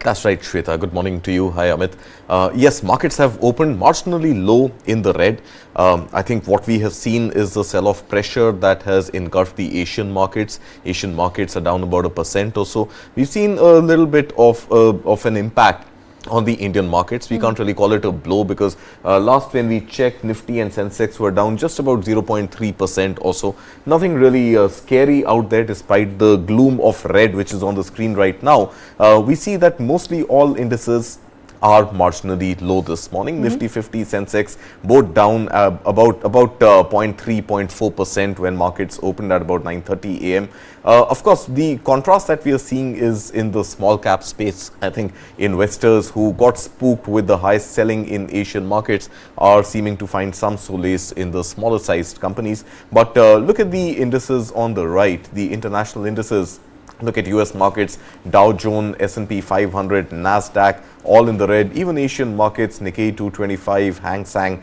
That's right, Shweta. Good morning to you. Hi, Amit. Yes, markets have opened marginally low in the red. I think what we have seen is the sell-off pressure that has engulfed the Asian markets. Asian markets are down about 1% or so. We've seen a little bit of an impact on the Indian markets. We can't really call it a blow because last when we checked, Nifty and Sensex were down just about 0.3% or so. Nothing really scary out there despite the gloom of red which is on the screen right now. We see that mostly all indices are marginally low this morning. Nifty 50, Sensex both down about 0.3, 0.4% when markets opened at about 9:30 a.m. Of course, the contrast that we are seeing is in the small cap space. I think investors who got spooked with the high selling in Asian markets are seeming to find some solace in the smaller sized companies. But look at the indices on the right, the international indices. Look at US markets, Dow Jones, S&P 500, Nasdaq, all in the red. Even Asian markets, Nikkei 225, Hang Seng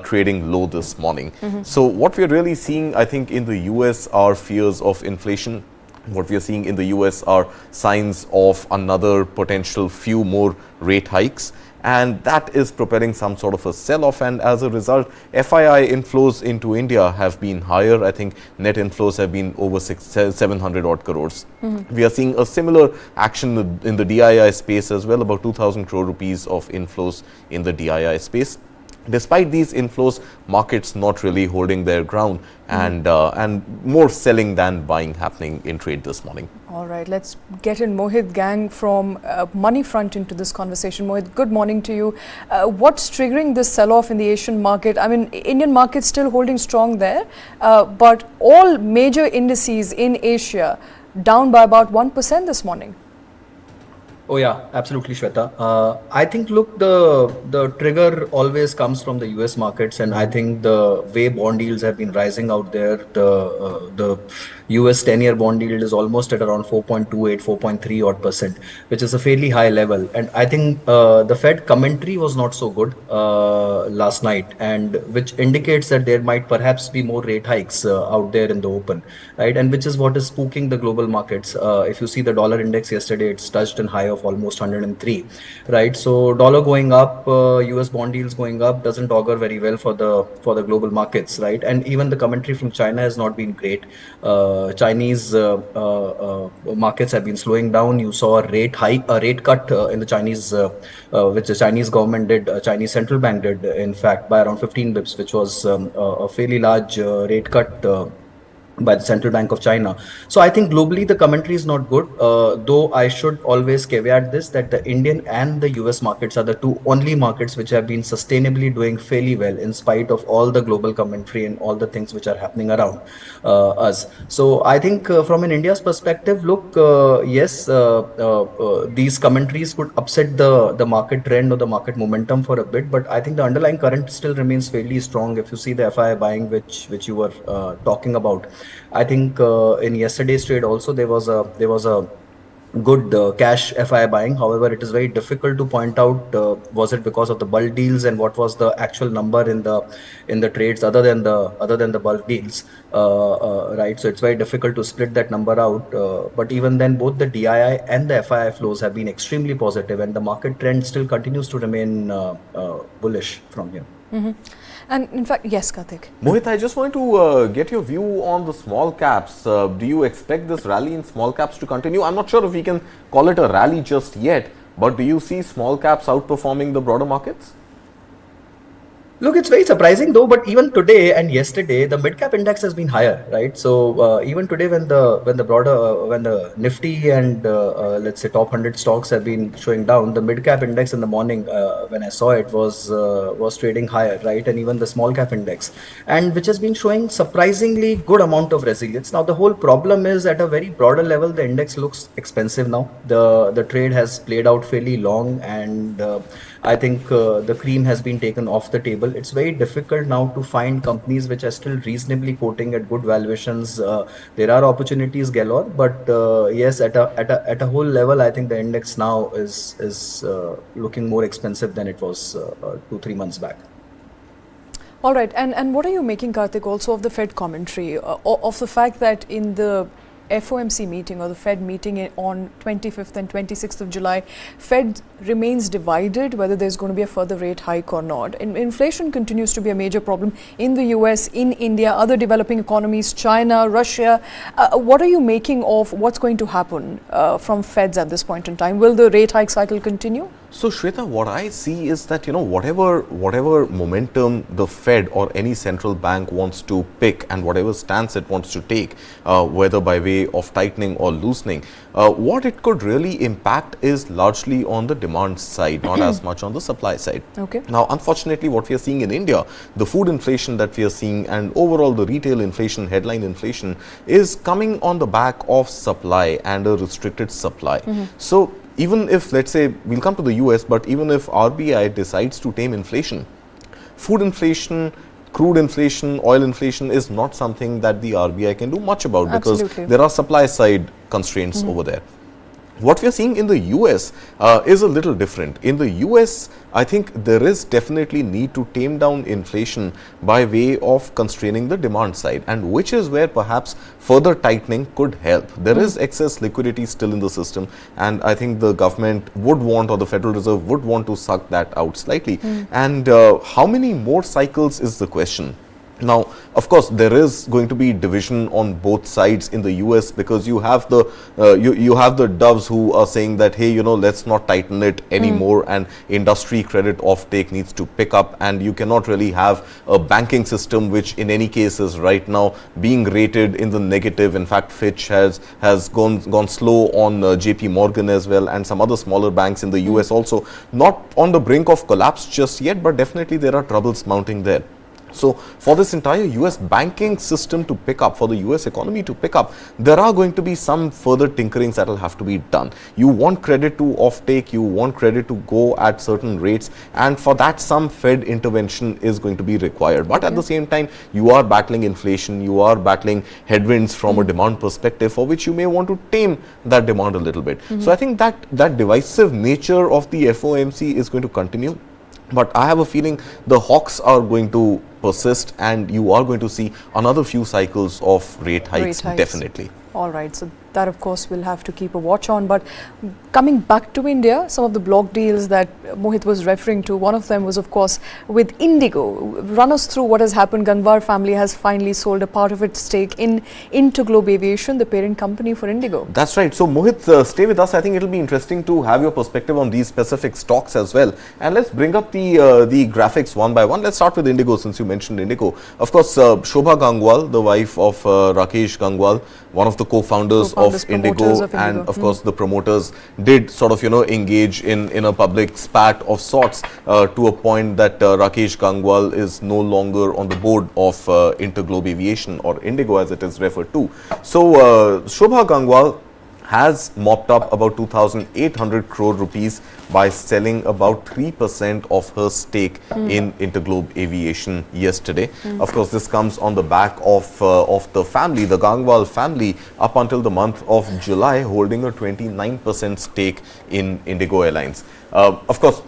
trading low this morning. So what we're really seeing, I think, in the US are fears of inflation. What we are seeing in the US are signs of another potential few more rate hikes. And that is propelling some sort of a sell-off, and as a result, FII inflows into India have been higher. I think net inflows have been over 700 odd crores. We are seeing a similar action in the DII space as well, about 2,000 crore rupees of inflows in the DII space. Despite these inflows, markets not really holding their ground and more selling than buying happening in trade this morning. All right, let's get in Mohit Gang from Money Front into this conversation. Mohit, good morning to you. What's triggering this sell-off in the Asian market? I mean, Indian market still holding strong there, but all major indices in Asia down by about 1% this morning. Oh yeah, absolutely, Shweta. I think, look, the trigger always comes from the US markets, and I think the way bond yields have been rising out there, the US 10-year bond yield is almost at around 4.28, 4.3 odd %, which is a fairly high level. And I think the Fed commentary was not so good last night, and which indicates that there might perhaps be more rate hikes out there in the open, right? And which is what is spooking the global markets. If you see the dollar index yesterday, it's touched a high of almost 103, right? So dollar going up, US bond yields going up doesn't augur very well for the global markets, right? And even the commentary from China has not been great. Chinese markets have been slowing down. You saw a rate cut in the Chinese, which the Chinese government did, Chinese central bank did, in fact, by around 15 bips, which was a fairly large rate cut by the Central Bank of China. So I think globally the commentary is not good, though I should always caveat this, that the Indian and the US markets are the two only markets which have been sustainably doing fairly well in spite of all the global commentary and all the things which are happening around us. So I think from an India's perspective, look, yes, these commentaries could upset the market trend or the market momentum for a bit, but I think the underlying current still remains fairly strong. If you see the FII buying which you were talking about, I think in yesterday's trade also there was a good cash FII buying. However, it is very difficult to point out was it because of the bulk deals and what was the actual number in the trades other than the bulk deals, right? So it's very difficult to split that number out. But even then, both the DII and the FII flows have been extremely positive, and the market trend still continues to remain bullish from here. And in fact, yes, Karthik. Mohit, I just want to get your view on the small caps. Do you expect this rally in small caps to continue? I'm not sure if we can call it a rally just yet, but do you see small caps outperforming the broader markets? Look, it's very surprising though, but even today and yesterday, the mid-cap index has been higher, right? So even today, when the Nifty and let's say top 100 stocks have been showing down, the mid-cap index in the morning, when I saw it, was trading higher, right? And even the small-cap index, and which has been showing surprisingly good amount of resilience. Now, the whole problem is at a very broader level, the index looks expensive now. The trade has played out fairly long, and I think the cream has been taken off the table. It's very difficult now to find companies which are still reasonably quoting at good valuations. There are opportunities galore, but yes, at a whole level, I think the index now is looking more expensive than it was 2-3 months back. All right, and what are you making, Karthik, also of the Fed commentary, of the fact that in the FOMC meeting or the Fed meeting on 25th and 26th of July, Fed remains divided whether there's going to be a further rate hike or not. Inflation continues to be a major problem in the US, in India, other developing economies, China, Russia. What are you making of what's going to happen from Feds at this point in time? Will the rate hike cycle continue? So Shweta, what I see is that, whatever momentum the Fed or any central bank wants to pick and whatever stance it wants to take, whether by way of tightening or loosening, what it could really impact is largely on the demand side, not as much on the supply side. Okay. Now, unfortunately, what we are seeing in India, the food inflation that we are seeing and overall the retail inflation, headline inflation, is coming on the back of supply and a restricted supply. So even if, let's say, we'll come to the US, but even if RBI decides to tame inflation, food inflation, crude inflation, oil inflation is not something that the RBI can do much about because there are supply side constraints over there. What we are seeing in the US is a little different. In the US, I think there is definitely need to tame down inflation by way of constraining the demand side, and which is where perhaps further tightening could help. There is excess liquidity still in the system, and I think the government would want, or the Federal Reserve would want to suck that out slightly. And how many more cycles is the question? Now, of course, there is going to be division on both sides in the US because you have the you have the doves who are saying that, hey, let's not tighten it anymore, and industry credit offtake needs to pick up, and you cannot really have a banking system which in any case is right now being rated in the negative. In fact, Fitch has gone slow on JP Morgan as well, and some other smaller banks in the US also, not on the brink of collapse just yet, but definitely there are troubles mounting there. So for this entire US banking system to pick up, for the US economy to pick up, there are going to be some further tinkerings that will have to be done. You want credit to offtake, you want credit to go at certain rates, and for that some Fed intervention is going to be required. But at the same time, you are battling inflation, you are battling headwinds from a demand perspective, for which you may want to tame that demand a little bit. So I think that divisive nature of the FOMC is going to continue. But I have a feeling the hawks are going to persist, and you are going to see another few cycles of rate hikes. Definitely. All right. So that, of course, we'll have to keep a watch on. But coming back to India, some of the block deals that Mohit was referring to, one of them was, of course, with Indigo. Run us through what has happened. Gangwar family has finally sold a part of its stake in Interglobe Aviation, the parent company for Indigo. That's right. So, Mohit, stay with us. I think it'll be interesting to have your perspective on these specific stocks as well. And let's bring up the graphics one by one. Let's start with Indigo, since you mentioned Indigo. Of course, Shobha Gangwal, the wife of Rakesh Gangwal, one of the co-founders of Indigo, and of course the promoters did sort of engage in a public spat of sorts to a point that Rakesh Gangwal is no longer on the board of Interglobe Aviation, or Indigo as it is referred to. So Shobha Gangwal has mopped up about 2,800 crore rupees by selling about 3% of her stake in Interglobe Aviation yesterday. Of course, this comes on the back of the family, the Gangwal family, up until the month of July, holding a 29% stake in Indigo Airlines. Of course,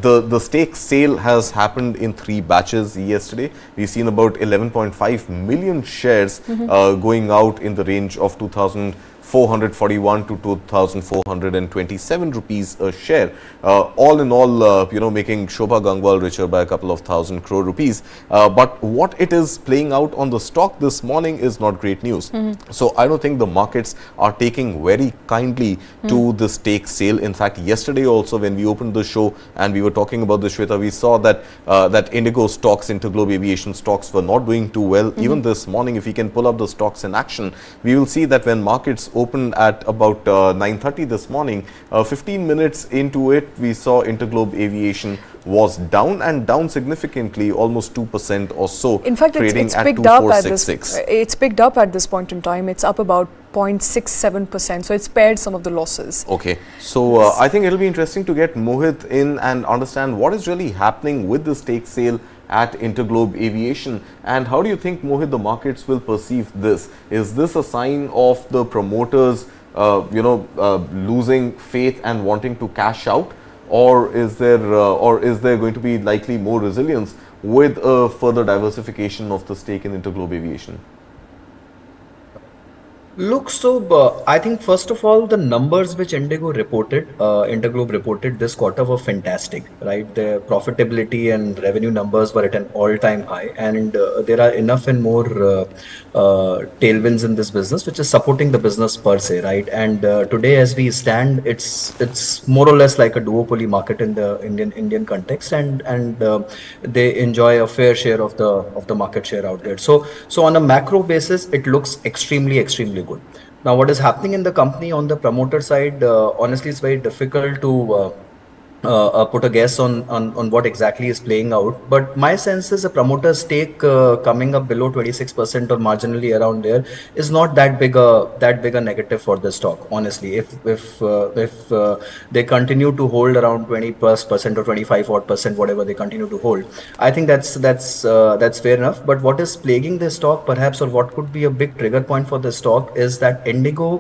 the stake sale has happened in 3 batches yesterday. We've seen about 11.5 million shares going out in the range of 2,441 to 2,427 rupees a share. All in all, making Shobha Gangwal richer by a couple of thousand crore rupees. But what it is playing out on the stock this morning is not great news. So I don't think the markets are taking very kindly to the stake sale. In fact, yesterday also, when we opened the show and we were talking about the Shweta, we saw that that Indigo stocks, Interglobe Aviation stocks, were not doing too well. Even this morning, if we can pull up the stocks in action, we will see that when markets opened at about 9:30 this morning, 15 minutes into it, we saw Interglobe Aviation was down, and down significantly, almost 2% or so. In fact, it's picked up at this. It's picked up at this point in time. It's up about 0.67%. So it's spared some of the losses. Okay. So I think it'll be interesting to get Mohit in and understand what is really happening with the stake sale at Interglobe Aviation, and how do you think, Mohit, the markets will perceive this? Is this a sign of the promoters losing faith and wanting to cash out, or is there going to be likely more resilience with a further diversification of the stake in Interglobe Aviation? Look, so I think first of all, the numbers which Interglobe reported this quarter were fantastic, right? Their profitability and revenue numbers were at an all-time high, and there are enough and more tailwinds in this business, which is supporting the business per se, right? And today, as we stand, it's more or less like a duopoly market in the Indian context, and they enjoy a fair share of the market share out there. So on a macro basis, it looks extremely good. Now, what is happening in the company on the promoter side, honestly, it's very difficult to put a guess on what exactly is playing out. But my sense is a promoter stake coming up below 26% or marginally around there is not that big a negative for the stock. Honestly, if they continue to hold around 20+% or 25 odd percent, whatever they continue to hold, I think that's fair enough. But what is plaguing the stock, perhaps, or what could be a big trigger point for the stock, is that Indigo,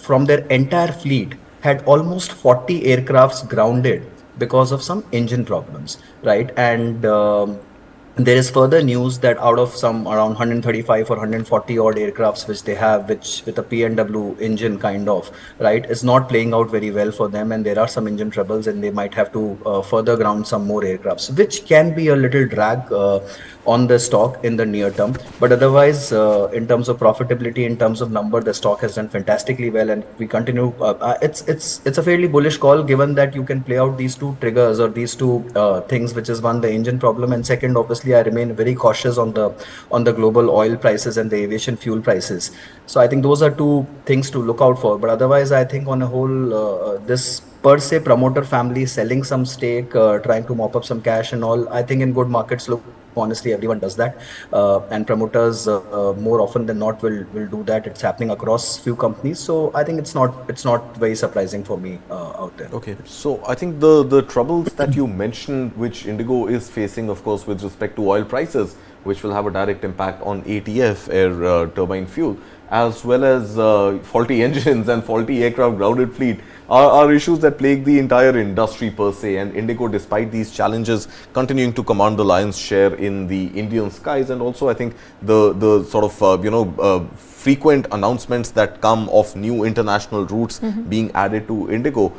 from their entire fleet, had almost 40 aircrafts grounded because of some engine problems, right? And there is further news that out of some around 135 or 140 odd aircrafts which they have, which with a P&W engine kind of, right, is not playing out very well for them, and there are some engine troubles, and they might have to further ground some more aircrafts, which can be a little drag on the stock in the near term. But otherwise, in terms of profitability, in terms of number, the stock has done fantastically well, and we continue. It's a fairly bullish call, given that you can play out these two triggers or these two things, which is one, the engine problem, and second, obviously, I remain very cautious on the global oil prices and the aviation fuel prices. So I think those are two things to look out for. But otherwise, I think on a whole, this per se promoter family selling some stake, trying to mop up some cash and all, I think in good markets, look, honestly, everyone does that, and promoters more often than not will do that. It's happening across few companies, so I think it's not very surprising for me out there. Okay, so I think the troubles that you mentioned, which Indigo is facing, of course, with respect to oil prices, which will have a direct impact on ATF, air turbine fuel, as well as faulty engines and faulty aircraft grounded fleet, are issues that plague the entire industry per se. And Indigo, despite these challenges, continuing to command the lion's share in the Indian skies, and also I think the sort of frequent announcements that come of new international routes being added to Indigo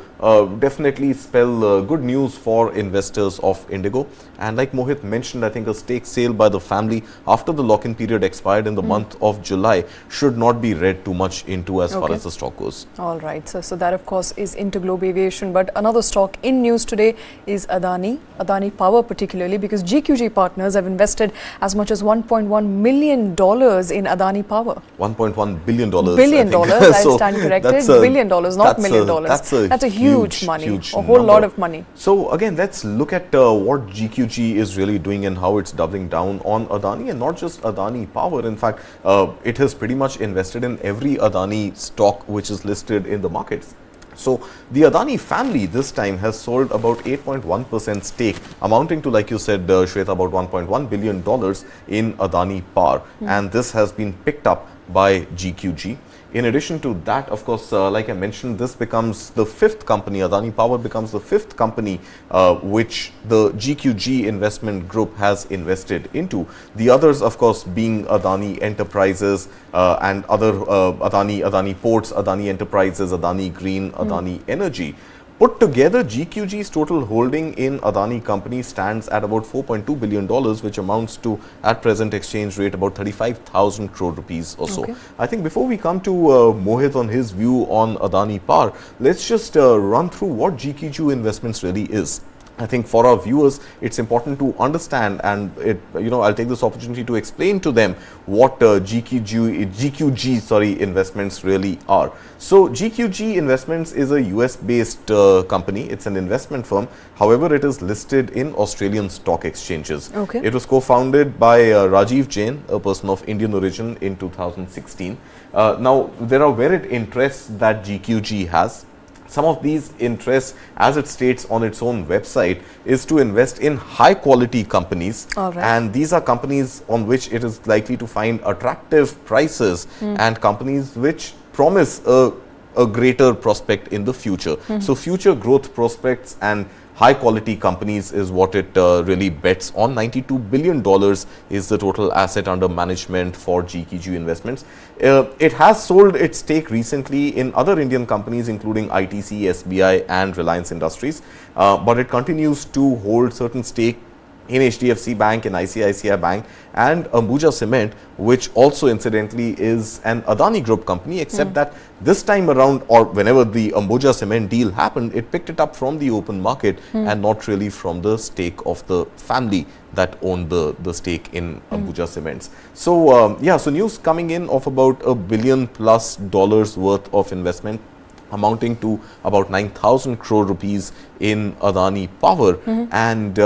definitely spell good news for investors of Indigo. And like Mohit mentioned, I think a stake sale by the family after the lock-in period expired in the month of July should not be read too much into as far as the stock goes. All right, so that of course is Interglobe Aviation, but another stock in news today is Adani Power, particularly because GQG partners have invested as much as $1.1 million in Adani Power. $1.1 billion. Billion dollars, I stand corrected. $1 billion, not $1 million. That's a huge money, huge a whole number. lot of money. So again, let's look at what GQG is really doing and how it's doubling down on Adani, and not just Adani Power. In fact, it has pretty much invested in every Adani stock which is listed in the markets. So the Adani family this time has sold about 8.1% stake, amounting to, like you said, Shweta, about $1.1 billion in Adani Power. And this has been picked up by GQG. In addition to that, of course, like I mentioned, this becomes the fifth company, Adani Power becomes the fifth company which the GQG investment group has invested into. The others, of course, being Adani Enterprises and other Adani Ports, Adani Enterprises, Adani Green, Adani Energy. Put together, GQG's total holding in Adani company stands at about $4.2 billion, which amounts to, at present exchange rate, about 35,000 crore rupees or so. I think before we come to Mohit on his view on Adani Power, let's just run through what GQG Investments really is. I think for our viewers, it's important to understand, and I'll take this opportunity to explain to them what GQG investments really are. So GQG Investments is a US-based company. It's an investment firm. However, it is listed in Australian stock exchanges. It was co-founded by Rajiv Jain, a person of Indian origin, in 2016. Now, there are varied interests that GQG has. Some of these interests, as it states on its own website, is to invest in high quality companies. And these are companies on which it is likely to find attractive prices and companies which promise a a greater prospect in the future. So future growth prospects and high quality companies is what it really bets on. $92 billion is the total asset under management for GQG Investments. It has sold its stake recently in other Indian companies including ITC, SBI and Reliance Industries, but it continues to hold certain stake in HDFC Bank, in ICICI Bank and Ambuja Cement, which also incidentally is an Adani Group company, except that this time around, or whenever the Ambuja Cement deal happened, it picked it up from the open market and not really from the stake of the family that owned the stake in Ambuja Cements. So, yeah, so news coming in of about $1 billion+ worth of investment, amounting to about 9,000 crore rupees in Adani Power. And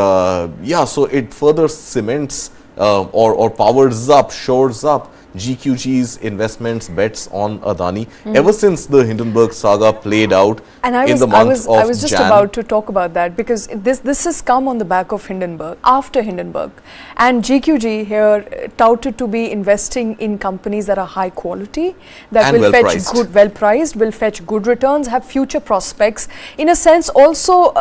yeah, so it further cements or powers up, shores up GQG's investments bets on Adani ever since the Hindenburg saga played out in the month of Jan. I was just about to talk about that, because this has come on the back of Hindenburg, after Hindenburg, and GQG here touted to be investing in companies that are high quality, that and will well fetch priced. good, well priced, will fetch good returns, have future prospects. In a sense, also,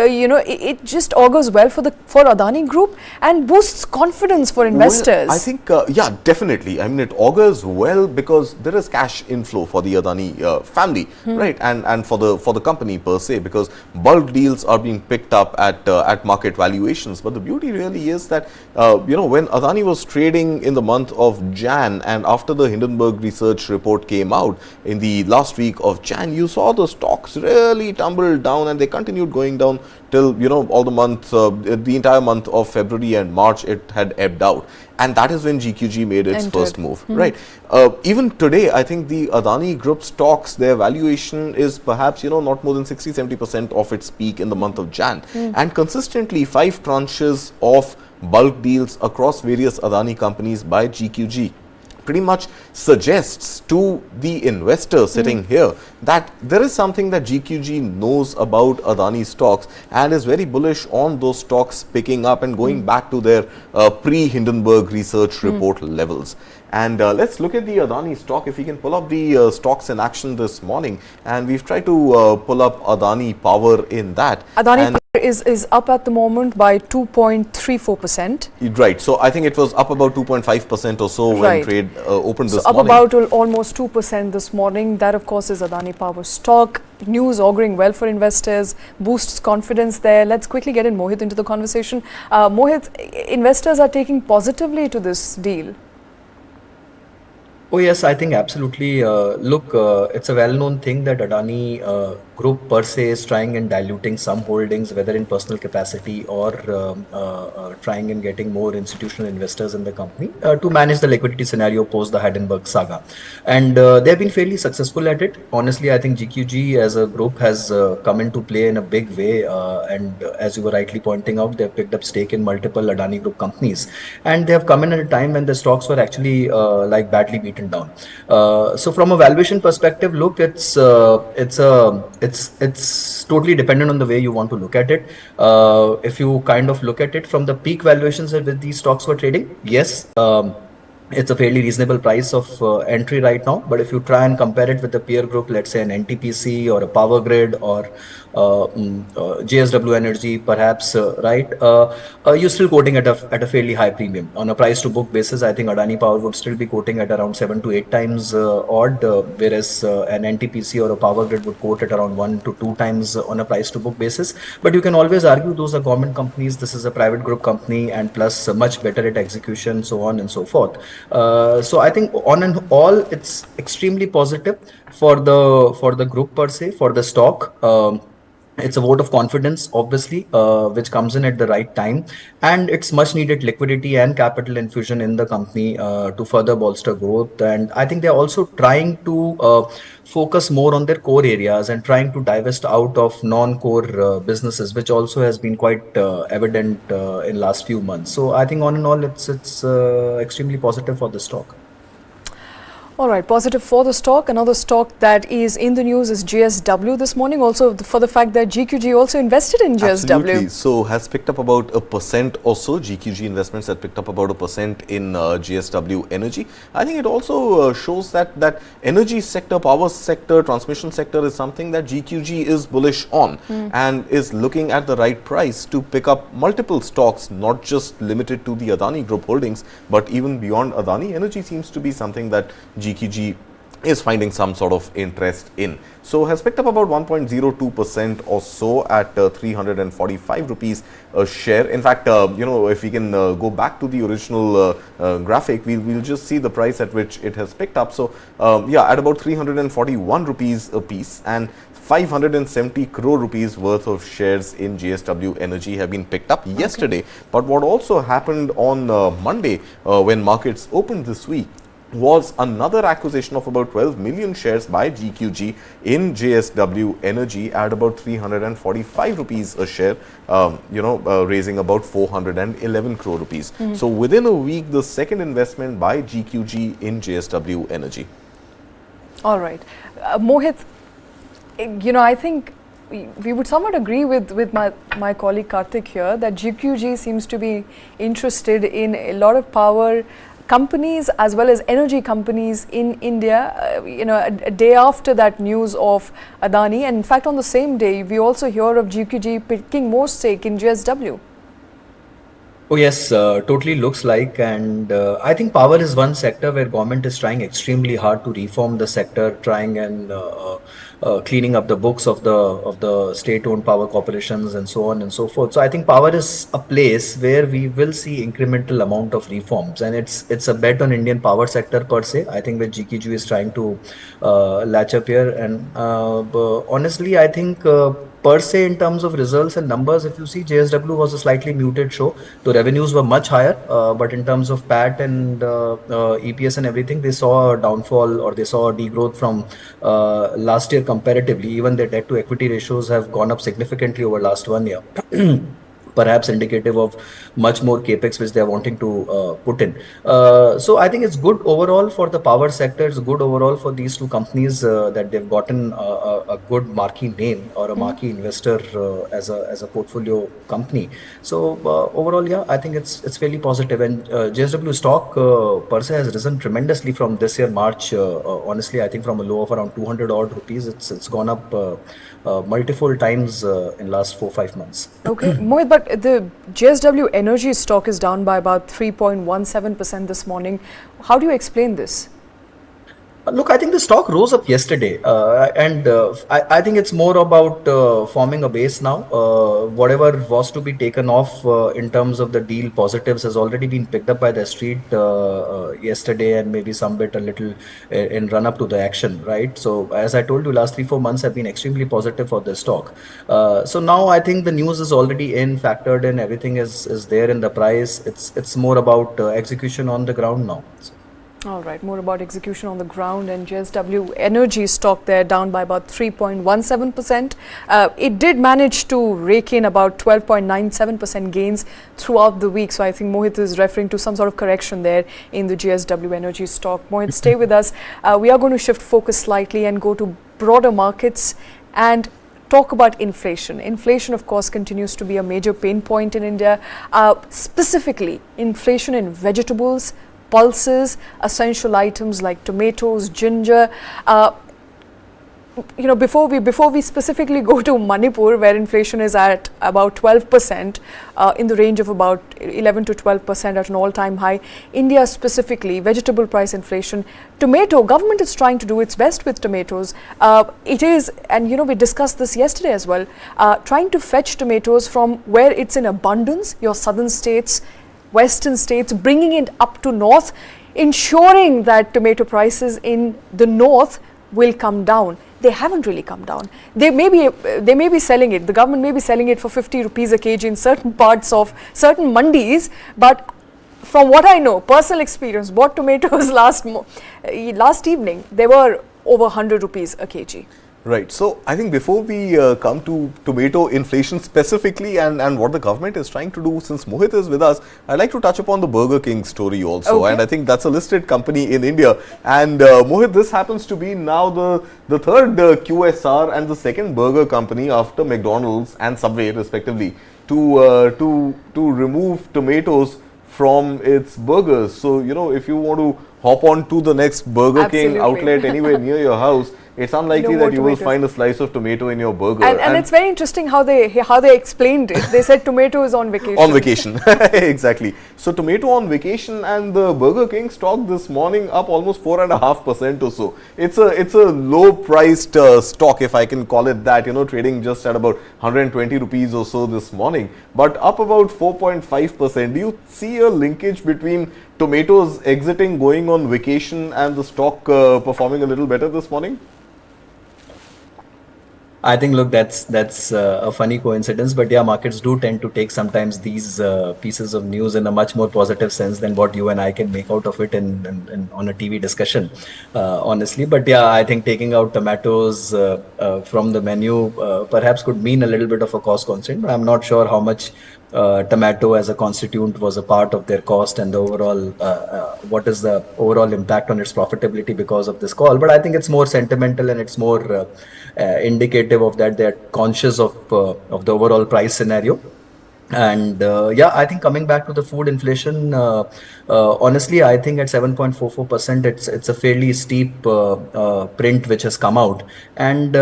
you know, it just augurs well for Adani Group and boosts confidence for investors. Well, I think, yeah, definitely. I mean, it augurs well because there is cash inflow for the Adani family, right? And for the company per se, because bulk deals are being picked up at market valuations. But the beauty really is that, you know, when Adani was trading in the month of Jan and after the Hindenburg research report came out in the last week of Jan, you saw the stocks really tumble down and they continued going down till, you know, all the month, the entire month of February and March, it had ebbed out. And that is when GQG made its first move, right? Even today, I think the Adani Group stocks, their valuation is perhaps, you know, not more than 60-70% of its peak in the month of Jan. And consistently 5 tranches of bulk deals across various Adani companies by GQG pretty much suggests to the investor sitting here that there is something that GQG knows about Adani stocks and is very bullish on those stocks picking up and going back to their pre-Hindenburg research report levels. And let's look at the Adani stock. If we can pull up the stocks in action this morning, and we've tried to pull up Adani Power in that. Adani Power is up at the moment by 2.34%. Right. So I think it was up about 2.5% or so when trade opened this morning. Up about almost 2% this morning. That, of course, is Adani Power stock. News auguring well for investors, boosts confidence there. Let's quickly get in Mohit into the conversation. Mohit, investors are taking positively to this deal. Oh yes, I think absolutely. Look, it's a well-known thing that Adani Group per se is trying and diluting some holdings, whether in personal capacity or trying and getting more institutional investors in the company to manage the liquidity scenario post the Hindenburg saga. And they have been fairly successful at it. Honestly, I think GQG as a group has come into play in a big way. And as you were rightly pointing out, they have picked up stake in multiple Adani Group companies. And they have come in at a time when the stocks were actually like badly beaten down. So from a valuation perspective, look, it's totally dependent on the way you want to look at it. If you kind of look at it from the peak valuations that these stocks were trading, yes, it's a fairly reasonable price of entry right now. But if you try and compare it with the peer group, let's say an NTPC or a Power Grid or JSW Energy, perhaps, right? You're still quoting at a fairly high premium. On a price to book basis, I think Adani Power would still be quoting at around 7 to 8 times odd, whereas an NTPC or a Power Grid would quote at around 1 to 2 times on a price to book basis. But you can always argue those are government companies. This is a private group company, and plus much better at execution, so on and so forth. So I think on and all, it's extremely positive for the group per se, for the stock. It's a vote of confidence, obviously, which comes in at the right time, and it's much needed liquidity and capital infusion in the company to further bolster growth. And I think they're also trying to focus more on their core areas and trying to divest out of non-core businesses, which also has been quite evident in last few months. So I think on and all, it's extremely positive for the stock. All right, positive for the stock. Another stock that is in the news is JSW this morning, also for the fact that GQG also invested in JSW. Absolutely. So has picked up about 1% or so. GQG investments had picked up about 1% in JSW Energy. I think it also shows that energy sector, power sector, transmission sector is something that GQG is bullish on and is looking at the right price to pick up multiple stocks, not just limited to the Adani Group holdings, but even beyond Adani. Energy seems to be something that GQG is finding some sort of interest in. So has picked up about 1.02% or so at 345 rupees a share. In fact, if we can go back to the original graphic, we'll just see the price at which it has picked up. So at about 341 rupees a piece, and 570 crore rupees worth of shares in JSW Energy have been picked up yesterday. But what also happened on Monday when markets opened this week was another acquisition of about 12 million shares by GQG in JSW Energy at about 345 rupees a share, raising about 411 crore rupees. So within a week, the second investment by GQG in JSW Energy. All right. Mohit, I think we would somewhat agree with my colleague Karthik here that GQG seems to be interested in a lot of power companies as well as energy companies in India, a day after that news of Adani, and in fact on the same day we also hear of GQG picking more stake in JSW. Oh yes, totally looks like, and I think power is one sector where government is trying extremely hard to reform the sector, trying and cleaning up the books of the state-owned power corporations and so on and so forth. So I think power is a place where we will see incremental amount of reforms, and it's a bet on Indian power sector per se. I think where GQG is trying to latch up here, and honestly, I think. Per se, in terms of results and numbers, if you see, JSW was a slightly muted show. The revenues were much higher, but in terms of PAT and EPS and everything, they saw a downfall, or they saw a degrowth from last year comparatively. Even their debt to equity ratios have gone up significantly over last 1 year. Perhaps indicative of much more capex which they are wanting to put in. So I think it's good overall for the power sector. It's good overall for these two companies that they've gotten a good marquee name or a marquee investor as a portfolio company. So overall, yeah, I think it's fairly positive. And JSW stock per se has risen tremendously from this year March. Honestly, I think from a low of around 200 odd rupees, it's gone up multiple times in last 4-5 months. Okay, Mohit, but the JSW Energy stock is down by about 3.17% this morning. How do you explain this? Look, I think the stock rose up yesterday, and I think it's more about forming a base now. Whatever was to be taken off in terms of the deal positives has already been picked up by the street yesterday, and maybe some bit a little in run up to the action, right? So as I told you, last 3-4 months have been extremely positive for the stock. So now I think the news is already factored in, everything is there in the price. It's more about execution on the ground now. So. All right, more about execution on the ground, and JSW Energy stock there down by about 3.17%. It did manage to rake in about 12.97% gains throughout the week. So I think Mohit is referring to some sort of correction there in the JSW Energy stock. Mohit, stay with us. We are going to shift focus slightly and go to broader markets and talk about inflation. Inflation, of course, continues to be a major pain point in India, specifically inflation in vegetables, pulses, essential items like tomatoes, ginger. Before we specifically go to Manipur, where inflation is at about 12%, in the range of about 11 to 12% at an all-time high. India specifically, vegetable price inflation. Tomato, government is trying to do its best with tomatoes. It is, and we discussed this yesterday as well, trying to fetch tomatoes from where it's in abundance, your southern states, western states, bringing it up to north, ensuring that tomato prices in the north will come down. They haven't really come down. They may be selling it, the government may be selling it for 50 rupees a kg in certain parts of certain mandis, but from what I know, personal experience, bought tomatoes last evening, they were over 100 rupees a kg. Right. So I think before we come to tomato inflation specifically and what the government is trying to do, since Mohit is with us, I'd like to touch upon the Burger King story also. Okay. And I think that's a listed company in India. And Mohit, this happens to be now the third QSR and the second burger company after McDonald's and Subway respectively to remove tomatoes from its burgers. So, you know, if you want to hop on to the next Burger King Absolutely. outlet anywhere near your house, it's unlikely No more that you will tomatoes. find a slice of tomato in your burger. And it's very interesting how they explained it. They said tomato is on vacation. On vacation, exactly. So tomato on vacation, and the Burger King stock this morning up almost 4.5% or so. It's a low priced stock, if I can call it that. You know, trading just at about 120 rupees or so this morning, but up about 4.5%. Do you see a linkage between tomatoes exiting, going on vacation, and the stock performing a little better this morning? I think, look, that's a funny coincidence, but yeah, markets do tend to take sometimes these pieces of news in a much more positive sense than what you and I can make out of it in on a TV discussion, honestly. But yeah, I think taking out tomatoes from the menu perhaps could mean a little bit of a cost constraint, but I'm not sure how much tomato as a constituent was a part of their cost and the overall what is the overall impact on its profitability because of this call. But I think it's more sentimental and it's more indicative of that they're conscious of the overall price scenario. And yeah, I think coming back to the food inflation, honestly, I think at 7.44%, it's a fairly steep print which has come out. And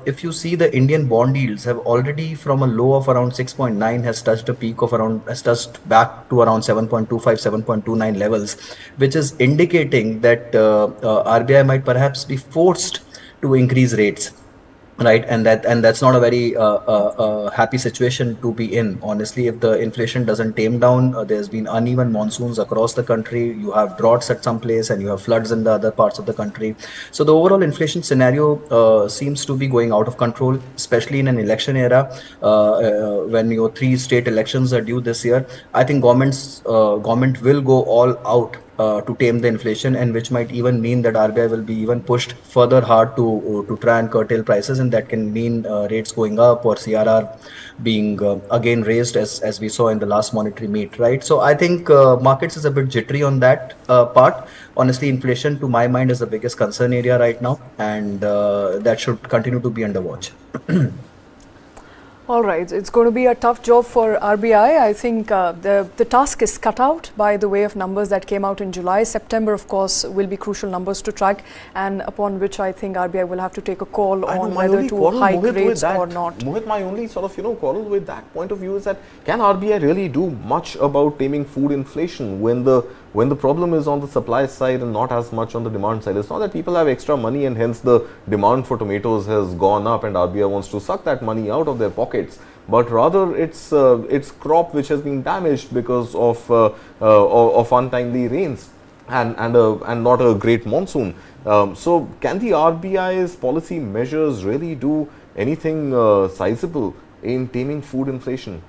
if you see, the Indian bond yields have already, from a low of around 6.9, has touched a peak of around, has touched back to around 7.25, 7.29 levels, which is indicating that RBI might perhaps be forced to increase rates. Right, and that's not a very happy situation to be in. Honestly, if the inflation doesn't tame down, there's been uneven monsoons across the country. You have droughts at some place, and you have floods in the other parts of the country. So the overall inflation scenario seems to be going out of control, especially in an election era when your 3 state elections are due this year. I think government will go all out to tame the inflation, and which might even mean that RBI will be even pushed further hard to try and curtail prices, and that can mean rates going up or CRR being again raised as we saw in the last monetary meet, right? So I think markets is a bit jittery on that part. Honestly, inflation to my mind is the biggest concern area right now, and that should continue to be under watch. All right, it's going to be a tough job for RBI. I think the task is cut out by the way of numbers that came out in July. September, of course, will be crucial numbers to track, and upon which I think RBI will have to take a call on whether to hike rates or not. Mohit, my only sort of quarrel with that point of view is that can RBI really do much about taming food inflation when the problem is on the supply side and not as much on the demand side? It's not that people have extra money and hence the demand for tomatoes has gone up and RBI wants to suck that money out of their pockets, but rather it's crop which has been damaged because of untimely rains and not a great monsoon. So can the RBI's policy measures really do anything sizable in taming food inflation?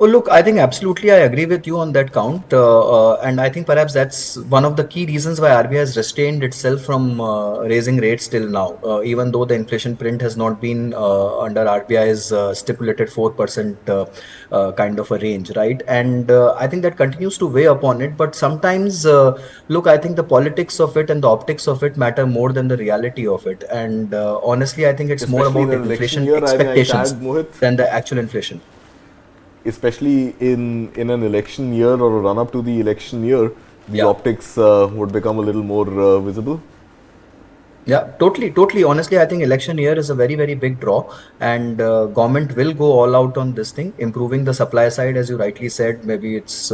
Oh, look, I think absolutely I agree with you on that count. And I think perhaps that's one of the key reasons why RBI has restrained itself from raising rates till now, even though the inflation print has not been under RBI's stipulated 4% kind of a range, right? And I think that continues to weigh upon it. But sometimes, look, I think the politics of it and the optics of it matter more than the reality of it. And honestly, I think it's more about inflation expectations than the actual inflation. Especially in an election year or a run up to the election year, the optics would become a little more visible. Yeah, totally. Honestly, I think election year is a very, very big draw, and government will go all out on this thing, improving the supply side, as you rightly said. Maybe it's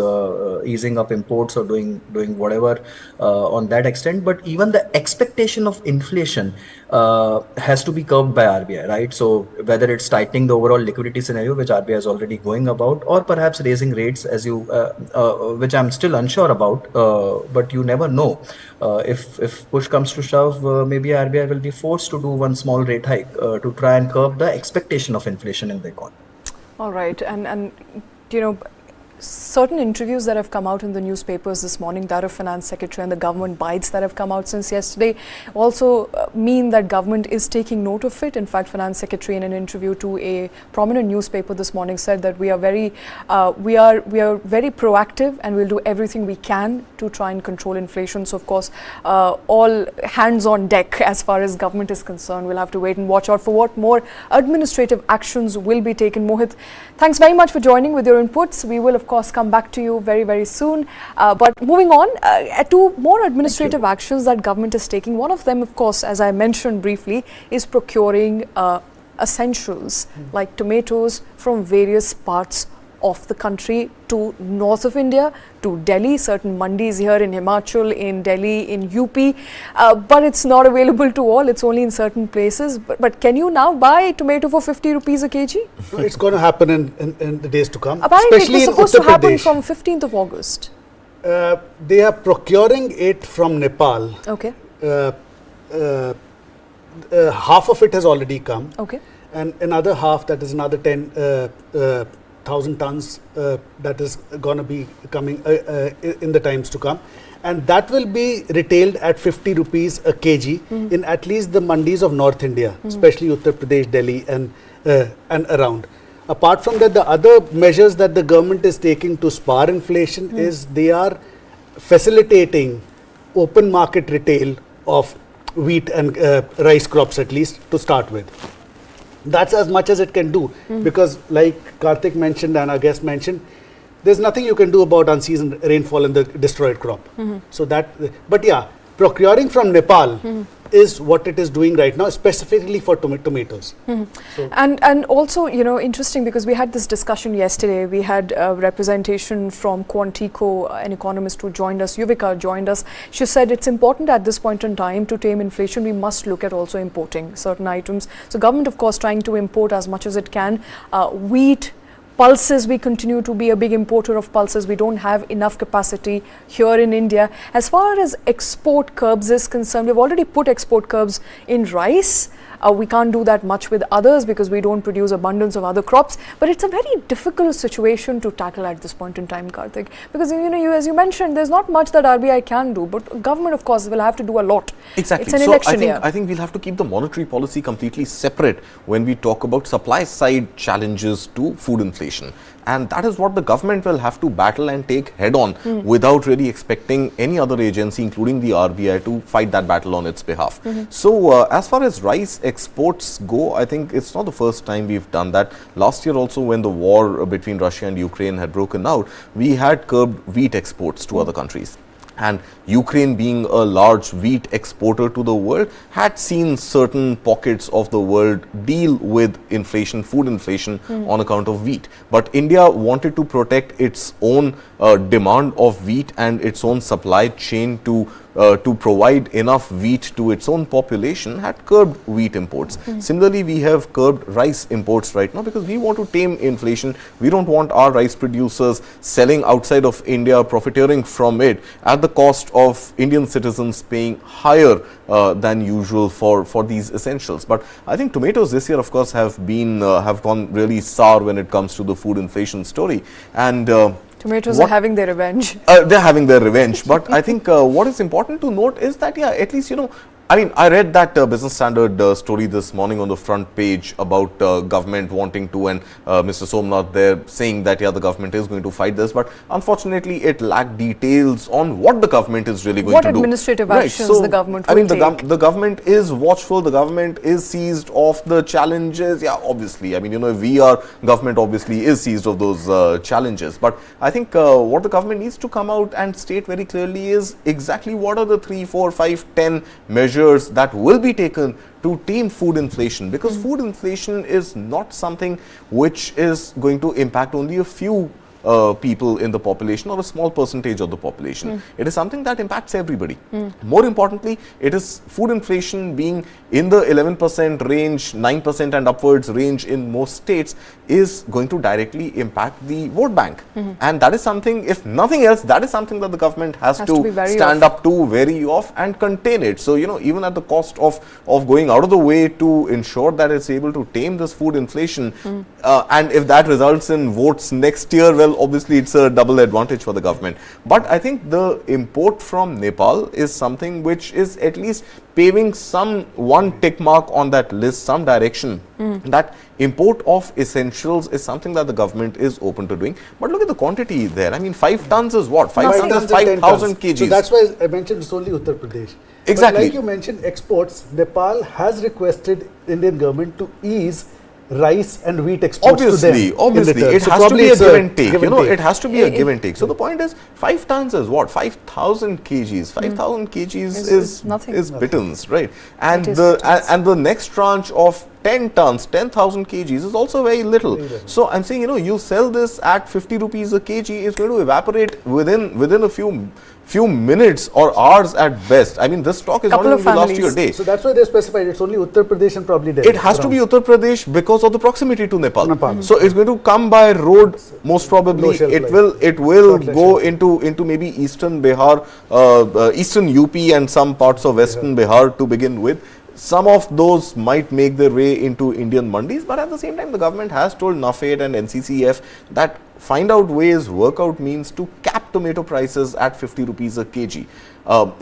easing up imports or doing whatever on that extent. But even the expectation of inflation has to be curbed by RBI, right? So whether it's tightening the overall liquidity scenario, which RBI is already going about, or perhaps raising rates, as you, which I'm still unsure about, but you never know. If push comes to shove, maybe RBI will be forced to do one small rate hike to try and curb the expectation of inflation in the economy. All right, and you know, certain interviews that have come out in the newspapers this morning, that of Finance Secretary and the government bites that have come out since yesterday, also mean that government is taking note of it. In fact, Finance Secretary in an interview to a prominent newspaper this morning said that we are very proactive and we'll do everything we can to try and control inflation. So of course, all hands on deck as far as government is concerned. We'll have to wait and watch out for what more administrative actions will be taken. Mohit, thanks very much for joining with your inputs. We will of course come back to you very, very soon. But moving on to more administrative actions that government is taking. One of them, of course, as I mentioned briefly, is procuring essentials like tomatoes from various parts of the country to north of India, to Delhi, certain mandis here in Himachal, in Delhi, in UP, but it's not available to all, it's only in certain places. But can you now buy tomato for 50 rupees a kg? No, it's going to happen in the days to come. Apparently especially it was supposed to happen from 15th of August. They are procuring it from Nepal. Okay. Half of it has already come. Okay. And another half, that is another 10,000 tons that is going to be coming in the times to come, and that will be retailed at 50 rupees a kg in at least the mandis of North India, especially Uttar Pradesh, Delhi and around. Apart from that, the other measures that the government is taking to spar inflation is they are facilitating open market retail of wheat and rice crops, at least to start with. That's as much as it can do, because like Karthik mentioned and our guest mentioned, there's nothing you can do about unseasoned rainfall in the destroyed crop. So that, but yeah, procuring from Nepal is what it is doing right now, specifically for tomatoes. So and also, you know, interesting, because we had this discussion yesterday. We had representation from Quantico, an economist who joined us. Yuvika joined us. She said it's important at this point in time to tame inflation. We must look at also importing certain items. So government, of course, trying to import as much as it can. Wheat, pulses, we continue to be a big importer of pulses. We don't have enough capacity here in India. As far as export curbs is concerned, we've already put export curbs in rice. We can't do that much with others because we don't produce abundance of other crops. But it's a very difficult situation to tackle at this point in time, Karthik. Because, you know, as you mentioned, there's not much that RBI can do. But government, of course, will have to do a lot. Exactly. It's an election year. I think we'll have to keep the monetary policy completely separate when we talk about supply side challenges to food inflation. And that is what the government will have to battle and take head on without really expecting any other agency, including the RBI, to fight that battle on its behalf. So as far as rice exports go, I think it's not the first time we've done that. Last year also, when the war between Russia and Ukraine had broken out, we had curbed wheat exports to other countries. And Ukraine, being a large wheat exporter to the world, had seen certain pockets of the world deal with inflation, food inflation on account of wheat. But India wanted to protect its own demand of wheat and its own supply chain to provide enough wheat to its own population, had curbed wheat imports. Similarly, we have curbed rice imports right now because we want to tame inflation. We don't want our rice producers selling outside of India, profiteering from it at the cost of Indian citizens paying higher than usual for these essentials. But I think tomatoes this year, of course, have gone really sour when it comes to the food inflation story. And tomatoes are having their revenge. They're having their revenge. But I think what is important to note is that, yeah, at least, you know, I mean, I read that Business Standard story this morning on the front page about government wanting to, and Mr. Somnath there saying that, yeah, the government is going to fight this. But unfortunately, it lacked details on what the government is really going to do. What administrative actions the government will take? The government is watchful. The government is seized of the challenges. Yeah, obviously. I mean, you know, if we are government, obviously is seized of those challenges. But I think what the government needs to come out and state very clearly is exactly what are the 3, 4, 5, 10 measures that will be taken to tame food inflation, because food inflation is not something which is going to impact only a few people in the population or a small percentage of the population. It is something that impacts everybody. More importantly, it is food inflation being in the 11% range, 9% and upwards range in most states is going to directly impact the vote bank. And that is something, if nothing else, that is something that the government has to stand up to, vary off and contain it. So, you know, even at the cost of going out of the way to ensure that it's able to tame this food inflation, and if that results in votes next year, well, well, obviously it's a double advantage for the government. But I think the import from Nepal is something which is at least paving one tick mark on that list, some direction. That import of essentials is something that the government is open to doing. But look at the quantity there. I mean, 5 tons is what? 5 tons is 5,000 kgs. So that's why I mentioned it's only Uttar Pradesh. Exactly. But like you mentioned, exports, Nepal has requested Indian government to ease rice and wheat exports to them. Obviously, it has to be a give and take. It has to be a give and take. So the point is, 5 tons is what? 5,000 kgs. 5,000 kgs is nothing. Is pittance, right? And the next tranche of 10 tons, 10,000 kgs is also very little. So I'm saying, you sell this at 50 rupees a kg, it's going to evaporate within a few minutes or hours at best. I mean, this stock is not going to last you a day. So that's why they specified it's only Uttar Pradesh and probably Delhi. It has to be Uttar Pradesh because of the proximity to Nepal. So it's going to come by road most probably. It will go into maybe eastern Bihar, eastern UP and some parts of western Bihar to begin with. Some of those might make their way into Indian mandis, but at the same time, the government has told NAFED and NCCF that find out ways, work out means to cap tomato prices at 50 rupees a kg.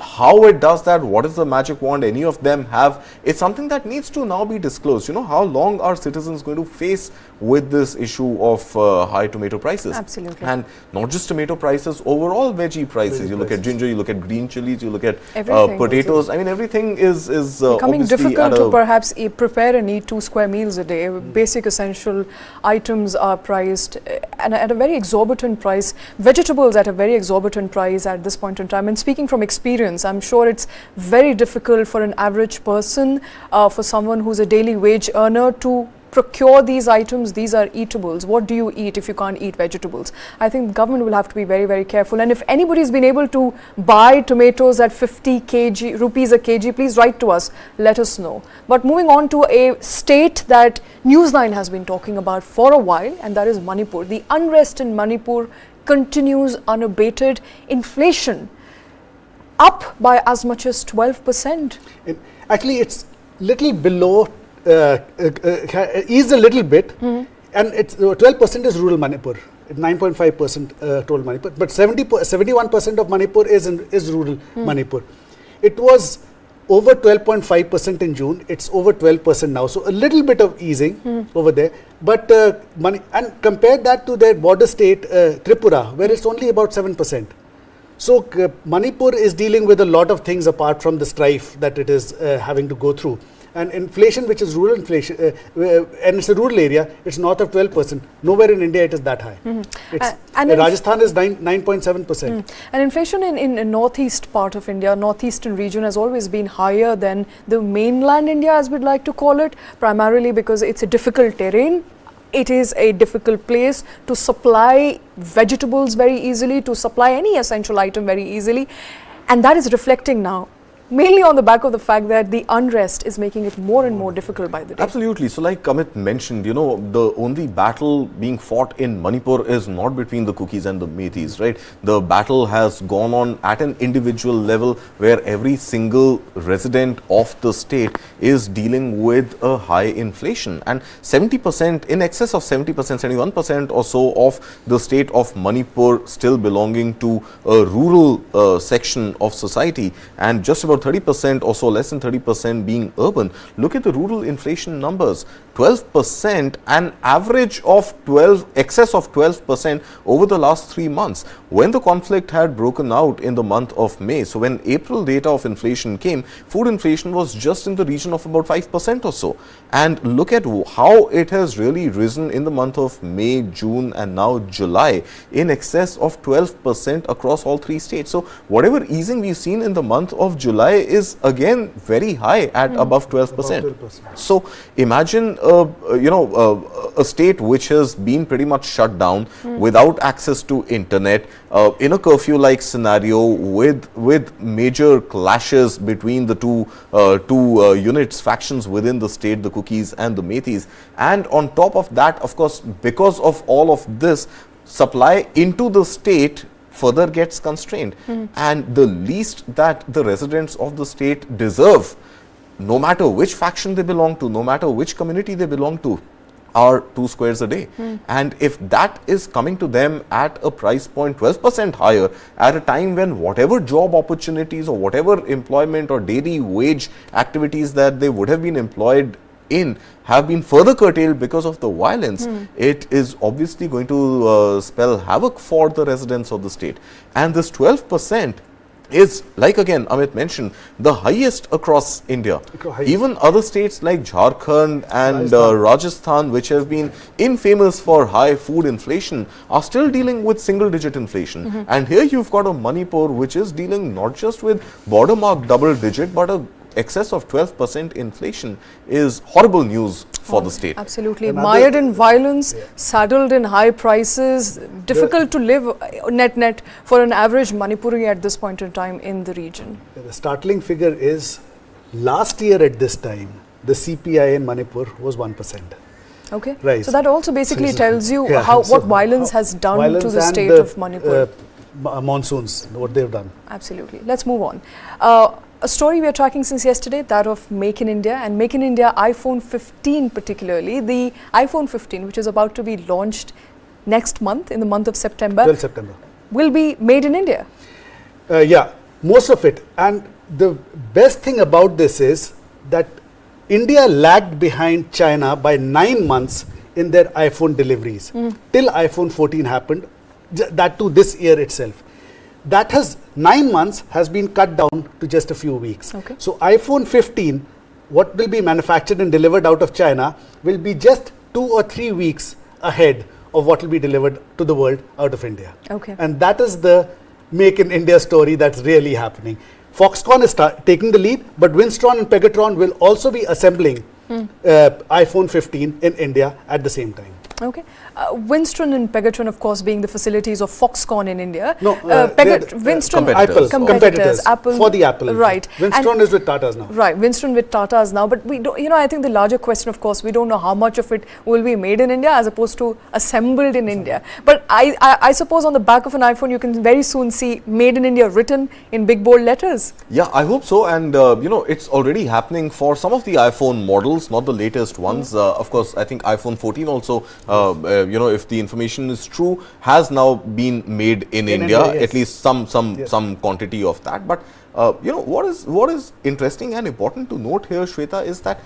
How it does that, what is the magic wand any of them have, it's something that needs to now be disclosed. How long are citizens going to face with this issue of high tomato prices? Absolutely. And not just tomato prices, overall veggie prices. You look at ginger, you look at green chilies, you look at potatoes. I mean, everything is becoming difficult to perhaps prepare and eat 2 square meals a day. Basic essential items are priced and at a very exorbitant price. Vegetables at a very exorbitant price at this point in time. And speaking from experience, I'm sure it's very difficult for an average person, for someone who's a daily wage earner to procure these items. These are eatables. What do you eat if you can't eat vegetables? I think the government will have to be very, very careful. And if anybody's been able to buy tomatoes at 50 rupees a kg, please write to us. Let us know. But moving on to a state that Newsline has been talking about for a while, and that is Manipur. The unrest in Manipur continues unabated. Inflation up by as much as 12%. Actually, it's little below, eased a little bit, and it's 12% is rural Manipur, 9.5% total Manipur, but 71% of Manipur is rural Manipur. It was over 12.5% in June. It's over 12% now, so a little bit of easing over there. But and compare that to their border state Tripura, where it's only about 7%. So Manipur is dealing with a lot of things apart from the strife that it is having to go through. And inflation, which is rural inflation, and it's a rural area, it's north of 12%. Nowhere in India it is that high. Rajasthan is 9.7%. And inflation in northeast part of India, northeastern region, has always been higher than the mainland India, as we'd like to call it, primarily because it's a difficult terrain. It is a difficult place to supply vegetables very easily, to supply any essential item very easily. And that is reflecting now, mainly on the back of the fact that the unrest is making it more and more difficult by the day. Absolutely. So like Amit mentioned, the only battle being fought in Manipur is not between the Kukis and the Meiteis, right? The battle has gone on at an individual level where every single resident of the state is dealing with a high inflation. And 70%, in excess of 70%, 71% or so of the state of Manipur still belonging to a rural section of society, and just about 30% or so, less than 30% being urban. Look at the rural inflation numbers. 12%, an average of excess of 12% over the last 3 months. When the conflict had broken out in the month of May, so when April data of inflation came, food inflation was just in the region of about 5% or so. And look at how it has really risen in the month of May, June and now July, in excess of 12% across all 3 states. So whatever easing we've seen in the month of July is again very high at above 12%. So imagine a state which has been pretty much shut down without access to internet, in a curfew-like scenario with major clashes between the two units, factions within the state, the Kukis and the Meiteis. And on top of that, of course, because of all of this, supply into the state further gets constrained. And the least that the residents of the state deserve, no matter which faction they belong to, no matter which community they belong to, are 2 squares a day. And if that is coming to them at a price point 12% higher at a time when whatever job opportunities or whatever employment or daily wage activities that they would have been employed in have been further curtailed because of the violence, it is obviously going to spell havoc for the residents of the state. And this 12% is, like again Amit mentioned, the highest across India. Even other states like Jharkhand and Rajasthan, which have been infamous for high food inflation, are still dealing with single digit inflation. And here you've got a Manipur which is dealing not just with border mark double digit, but a excess of 12% inflation is horrible news for the state. Absolutely. Mired in violence, saddled in high prices, difficult to live net for an average Manipuri at this point in time in the region. The startling figure is last year at this time, the CPI in Manipur was 1%. Okay. Right. So that also basically tells you what violence has done to the state of Manipur. Monsoons, what they've done. Absolutely. Let's move on. A story we are tracking since yesterday, that of Make in India, and Make in India iPhone 15 particularly. The iPhone 15, which is about to be launched next month, in the month of September, 12 September, will be made in India. Yeah, most of it. And the best thing about this is that India lagged behind China by 9 months in their iPhone deliveries till iPhone 14 happened, that too this year itself. That has 9 months has been cut down to just a few weeks. Okay. So iPhone 15, what will be manufactured and delivered out of China, will be just 2 or 3 weeks ahead of what will be delivered to the world out of India. Okay. And that is the Make in India story that's really happening. Foxconn is taking the lead, but Winstron and Pegatron will also be assembling iPhone 15 in India at the same time. Okay. Winstron and Pegatron, of course, being the facilities of Foxconn in India. No, Winstron, competitors Apple, for the Apple. Right. Winstron is with Tata's now. Right. Winstron with Tata's now. But we don't, I think the larger question, of course, we don't know how much of it will be made in India as opposed to assembled in India. But I suppose on the back of an iPhone, you can very soon see Made in India written in big bold letters. Yeah, I hope so. And, it's already happening for some of the iPhone models, not the latest ones. Of course, I think iPhone 14 also, if the information is true, has now been made in India, yes. at least some quantity of that. But what is interesting and important to note here, Shweta, is that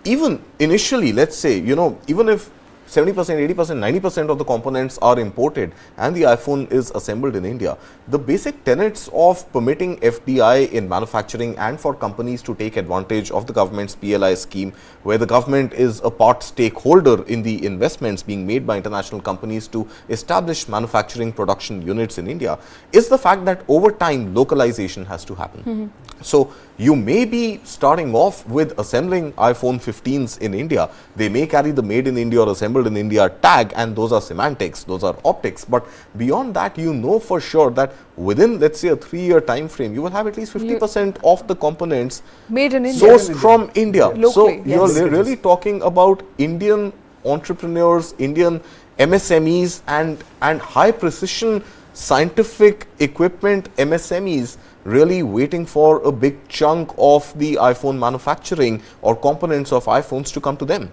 even initially, let's say, even if 70%, 80%, 90% of the components are imported and the iPhone is assembled in India, the basic tenets of permitting FDI in manufacturing and for companies to take advantage of the government's PLI scheme, where the government is a part stakeholder in the investments being made by international companies to establish manufacturing production units in India, is the fact that over time localization has to happen. So you may be starting off with assembling iPhone 15s in India. They may carry the Made in India or assembled in India tag, and those are semantics, those are optics. But beyond that, for sure that within, let's say, a 3-year time frame, you will have at least 50% of the components made in India, sourced from India. Locally, so you're really talking about Indian entrepreneurs, Indian MSMEs and high precision scientific equipment MSMEs really waiting for a big chunk of the iPhone manufacturing or components of iPhones to come to them.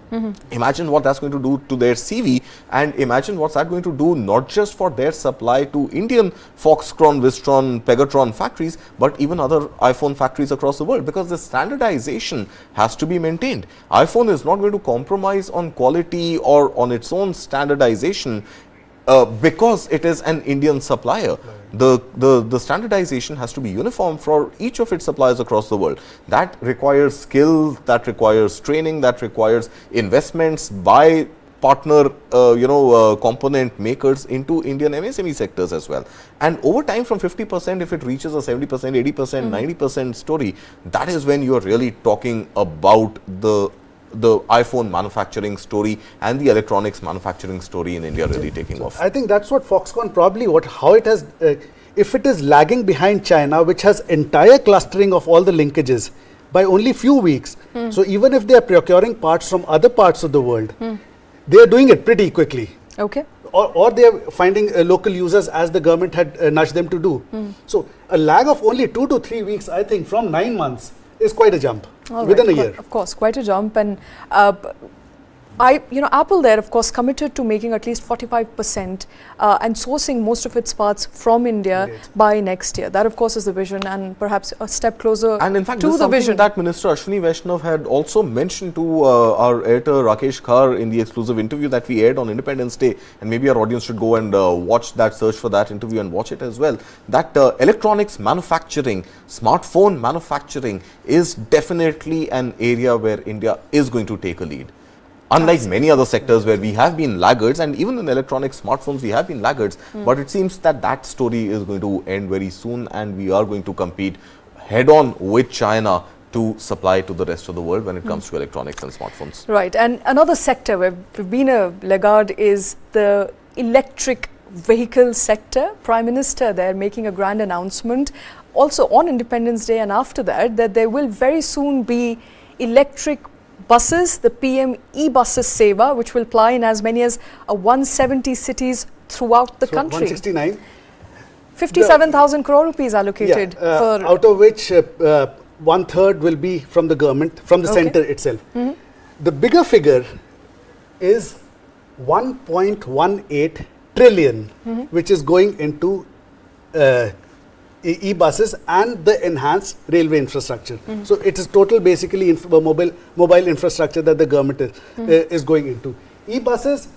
Imagine what that's going to do to their CV, and imagine what's that going to do not just for their supply to Indian Foxconn, Wistron, Pegatron factories, but even other iPhone factories across the world, because the standardization has to be maintained. iPhone is not going to compromise on quality or on its own standardization because it is an Indian supplier. The standardization has to be uniform for each of its suppliers across the world. That requires skill, that requires training, that requires investments by partner component makers into Indian MSME sectors as well. And over time, from 50%, if it reaches a 70%, 80%, 90% story, that is when you are really talking about the iPhone manufacturing story and the electronics manufacturing story in India really taking off. I think that's what Foxconn how it has, if it is lagging behind China, which has entire clustering of all the linkages by only few weeks. So even if they are procuring parts from other parts of the world, they are doing it pretty quickly. Okay. Or they are finding local users as the government had nudged them to do. So a lag of only 2 to 3 weeks, I think, from 9 months is quite a jump within a year. Of course, quite a jump. And Apple there, of course, committed to making at least 45% and sourcing most of its parts from India by next year. That, of course, is the vision and perhaps a step closer and in fact, to this is the something vision. that Minister Ashwini Vaishnav had also mentioned to our editor Rakesh Khar in the exclusive interview that we aired on Independence Day, and maybe our audience should go and watch that, search for that interview and watch it as well, that electronics manufacturing, smartphone manufacturing is definitely an area where India is going to take a lead. Unlike many other sectors where we have been laggards, and even in electronic smartphones we have been laggards, but it seems that that story is going to end very soon, and we are going to compete head-on with China to supply to the rest of the world when it comes to electronics and smartphones. Right, and another sector where we've been a laggard is the electric vehicle sector. Prime Minister there making a grand announcement also on Independence Day and after that there will very soon be electric buses, the PM e-buses Seva, which will ply in as many as 170 cities throughout the country. 169. 57,000 crore rupees allocated for out of which 1/3 will be from the government, from the center itself. The bigger figure is 1.18 trillion, which is going into e-buses and the enhanced railway infrastructure. So it is total basically mobile infrastructure that the government is going into. E-buses,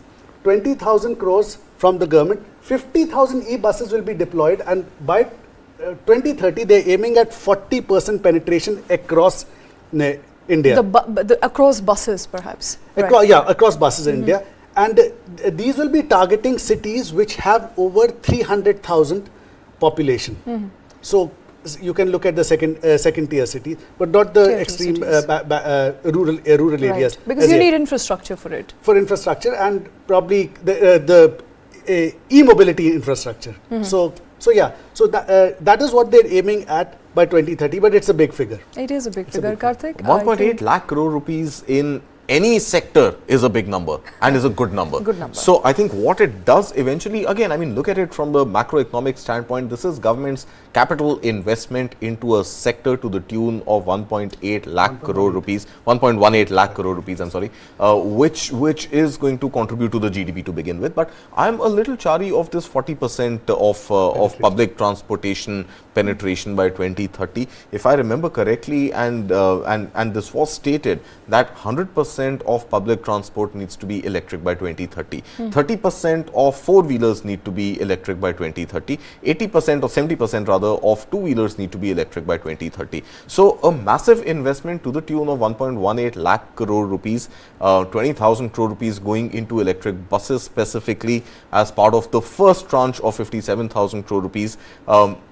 20,000 crores from the government, 50,000 e-buses will be deployed, and by 2030 they are aiming at 40% penetration across India. Across buses perhaps. Across buses in India. And these will be targeting cities which have over 300,000 population. So you can look at the second tier cities, but not the extreme rural areas. Because you need infrastructure for it. For infrastructure and probably the e-mobility infrastructure. So that is what they're aiming at by 2030, but it's a big figure. It is a big figure, Karthik. 1.8 lakh crore rupees in any sector is a big number and is a good number. So I think what it does eventually, again, I mean, look at it from the macroeconomic standpoint. This is government's capital investment into a sector to the tune of 1.8 lakh crore rupees, 1.18 lakh crore rupees, I'm sorry, which is going to contribute to the GDP to begin with. But I'm a little chary of this 40% of public transportation penetration by 2030. If I remember correctly, and this was stated that 100% of public transport needs to be electric by 2030. 30% of four-wheelers need to be electric by 2030. 80% or 70% rather of two-wheelers need to be electric by 2030. So a massive investment to the tune of 1.18 lakh crore rupees, 20,000 crore rupees going into electric buses specifically as part of the first tranche of 57,000 crore rupees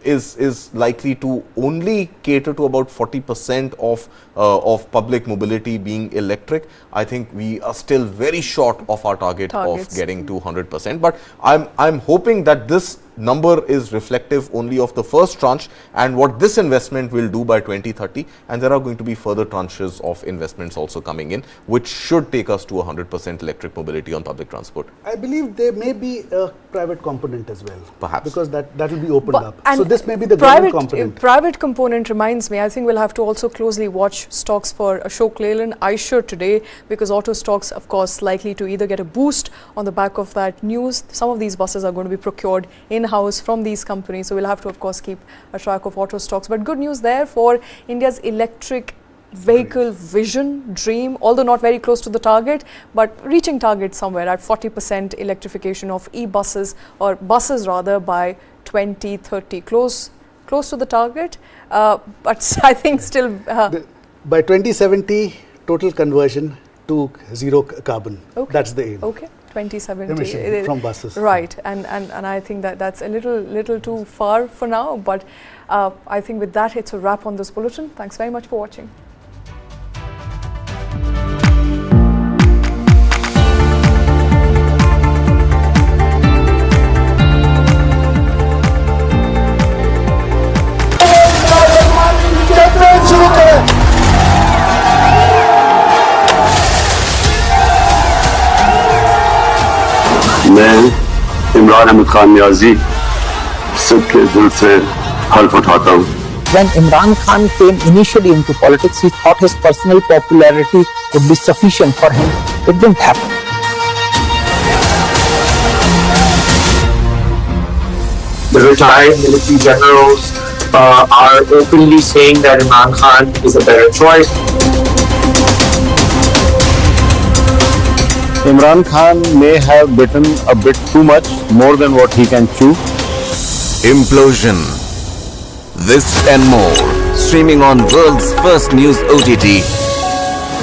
is likely to only cater to about 40% of public mobility being electric. I think we are still very short of our target of getting to 100%. But I'm hoping that this number is reflective only of the first tranche and what this investment will do by 2030, and there are going to be further tranches of investments also coming in, which should take us to 100% electric mobility on public transport. I believe there may be a private component as well. Perhaps. Because that will be opened up. So this may be the government component. Private component reminds me, I think we'll have to also closely watch stocks for Ashok Leyland, iSure today, because auto stocks, of course, likely to either get a boost on the back of that news. Some of these buses are going to be procured in-house from these companies. So we'll have to, of course, keep a track of auto stocks. But good news there for India's electric vehicle vision, dream, although not very close to the target, but reaching target somewhere at 40% electrification of e-buses, or buses rather, by 2030. Close to the target, but I think still... by 2070, total conversion to zero carbon. That's the aim. Okay. 2070 emission from buses. Right, and I think that's a little too far for now, but I think with that it's a wrap on this bulletin. Thanks very much for watching. मैं इमरान अहमद खान नियाजी सबके दिल से हल्फ उठाता हूँ. When Imran Khan came initially into politics, he thought his personal popularity would be sufficient for him It didn't happen. The retired military generals are openly saying that Imran Khan is a better choice. Imran Khan may have bitten a bit too much, more than what he can chew. Implosion. This and more, streaming on world's first news OTT,